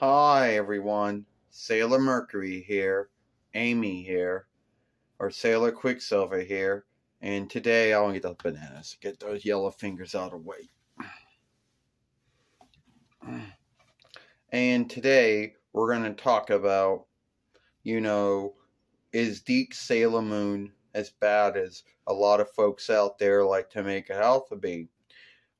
Hi everyone, Sailor Mercury here, Amy here, or Sailor Quicksilver here, and today I want to get those bananas, get those yellow fingers out of the way. And today we're going to talk about, is Deke Sailor Moon as bad as a lot of folks out there like to make it out to be?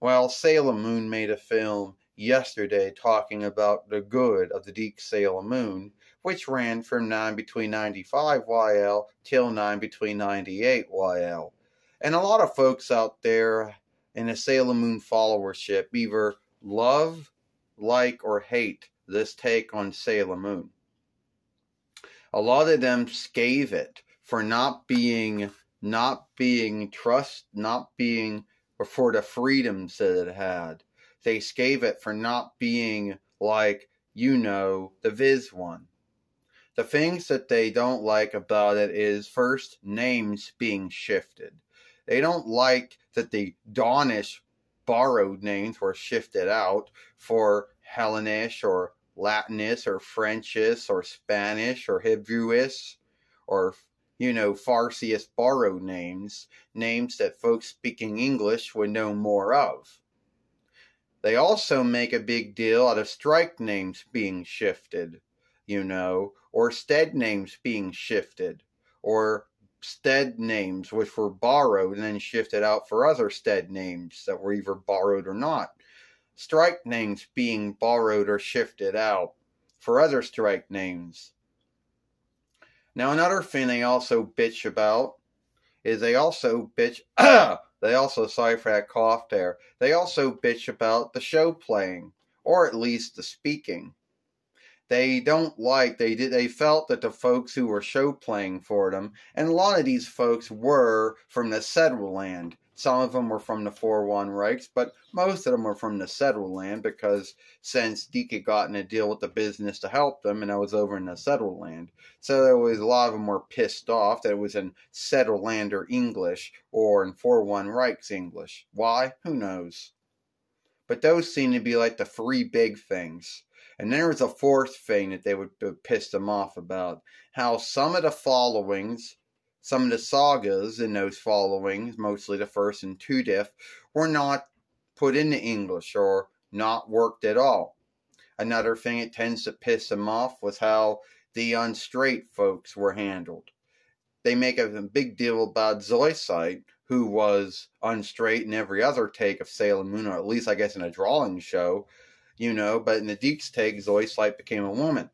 Well, Sailor Moon made a film yesterday talking about the good of the Deke Sailor Moon, which ran from 9 between 95 YL till 9 between 98 YL. And a lot of folks out there in the Sailor Moon followership either love, like, or hate this take on Sailor Moon. A lot of them scathe it for not being or for the freedoms that it had. They scathe it for not being like, the Viz one. The things that they don't like about it is, first, names being shifted. They don't like that the Daunish borrowed names were shifted out for Hellenish or Latinist or Frenchish or Spanish or Hebrewish or Farsiest borrowed names that folks speaking English would know more of. They also make a big deal out of strike names being shifted, or stead names being shifted, or stead names which were borrowed and then shifted out for other stead names that were either borrowed or not. Strike names being borrowed or shifted out for other strike names. Now, another thing they also bitch about is sorry for that cough there, they also bitch about the show playing, or at least the speaking. They felt that the folks who were show playing for them, and a lot of these folks were from the Settled Land. Some of them were from the 4-1 Reichs, but most of them were from the Settled Land because since Deke had gotten a deal with the business to help them, and I was over in the Settled Land. So there was a lot of them were pissed off that it was in Settled Lander English or in 4-1 Reichs English. Why? Who knows? But those seem to be like the three big things. And then there was a fourth thing that they would piss them off about. How some of the followings, some of the sagas in those followings, mostly the first and 2 diff, were not put into English or not worked at all. Another thing it tends to piss them off was how the unstraight folks were handled. They make a big deal about Zoisite, who was unstraight in every other take of Sailor Moon, or at least I guess in a drawing show, but in the Deke's take, Zoisite became a woman.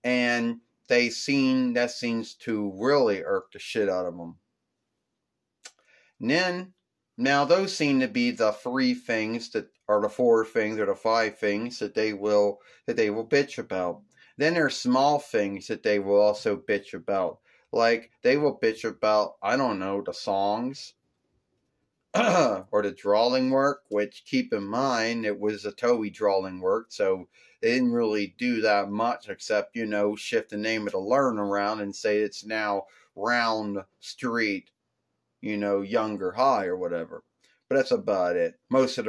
And that seems to really irk the shit out of them. And then, now those seem to be the 3 things that are the 4 things or the 5 things that they will bitch about. Then there's small things that they will also bitch about. Like, they will bitch about, the songs, or the drawing work, which, keep in mind, it was a Toei drawing work, so they didn't really do that much except, shift the name of the learn around and say it's now Round Street, Younger High or whatever. But that's about it. Most of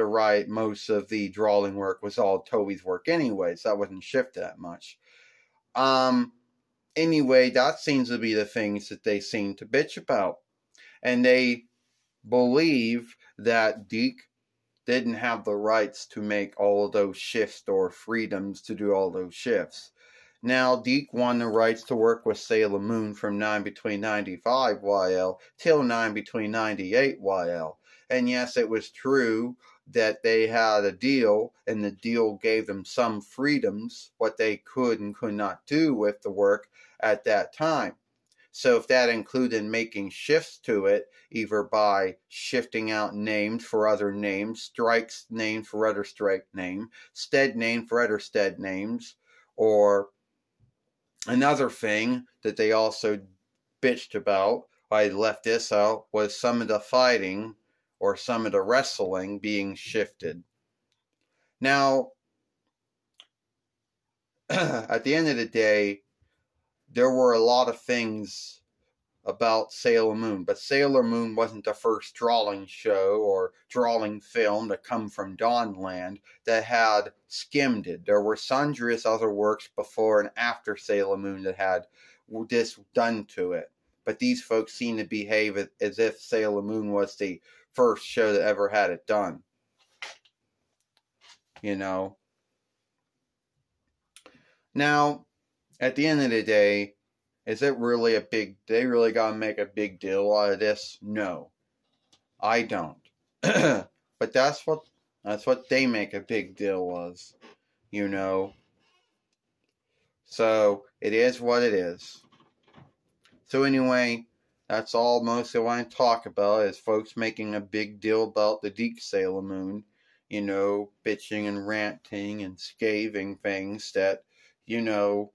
the drawing work was all Toei's work anyway, so that wasn't shifted that much. Anyway, that seems to be the things that they seem to bitch about. And they believe that Deke didn't have the rights to make all of those shifts or freedoms to do all those shifts. Now, Deke won the rights to work with Sailor Moon from 9 between 95 YL till 9 between 98 YL. And yes, it was true that they had a deal, and the deal gave them some freedoms, what they could and could not do with the work at that time. So if that included making shifts to it, either by shifting out names for other names, strikes names for other strike name, stead name for other stead names, or another thing that they also bitched about, I left this out, was some of the fighting or some of the wrestling being shifted. Now, at the end of the day, there were a lot of things about Sailor Moon. But Sailor Moon wasn't the first drawing show or drawing film to come from Dawnland that had skimmed it. There were sundry other works before and after Sailor Moon that had this done to it. But these folks seem to behave as if Sailor Moon was the first show that ever had it done. You know. Now, at the end of the day, is it really they really gotta make a big deal out of this? No. I don't. But that's what they make a big deal was. You know. So, it is what it is. So anyway, that's all mostly I want to talk about is folks making a big deal about the Deke Sailor Moon. You know, bitching and ranting and scathing things that, you know,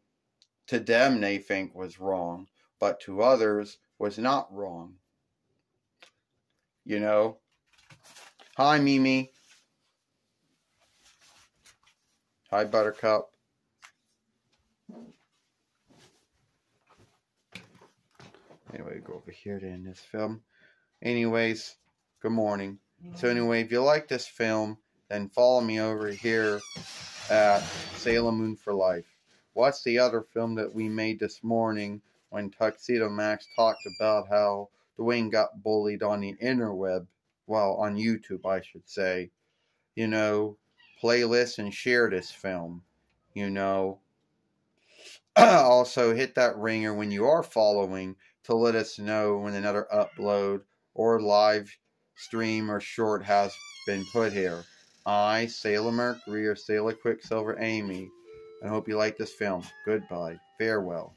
to them they think was wrong, but to others was not wrong. You know? Hi, Mimi. Hi, Buttercup. Anyway, go over here to end this film. Anyways, good morning. So anyway, if you like this film, then follow me over here at Sailor Moon for Life. Watch the other film that we made this morning when Tuxedo Max talked about how Dwayne got bullied on the interweb. Well, on YouTube, I should say. You know, playlist and share this film. You know. Also, hit that ringer when you are following to let us know when another upload or live stream or short has been put here. I, Sailor Mercury or Sailor Quicksilver Amy, I hope you like this film. Goodbye. Farewell.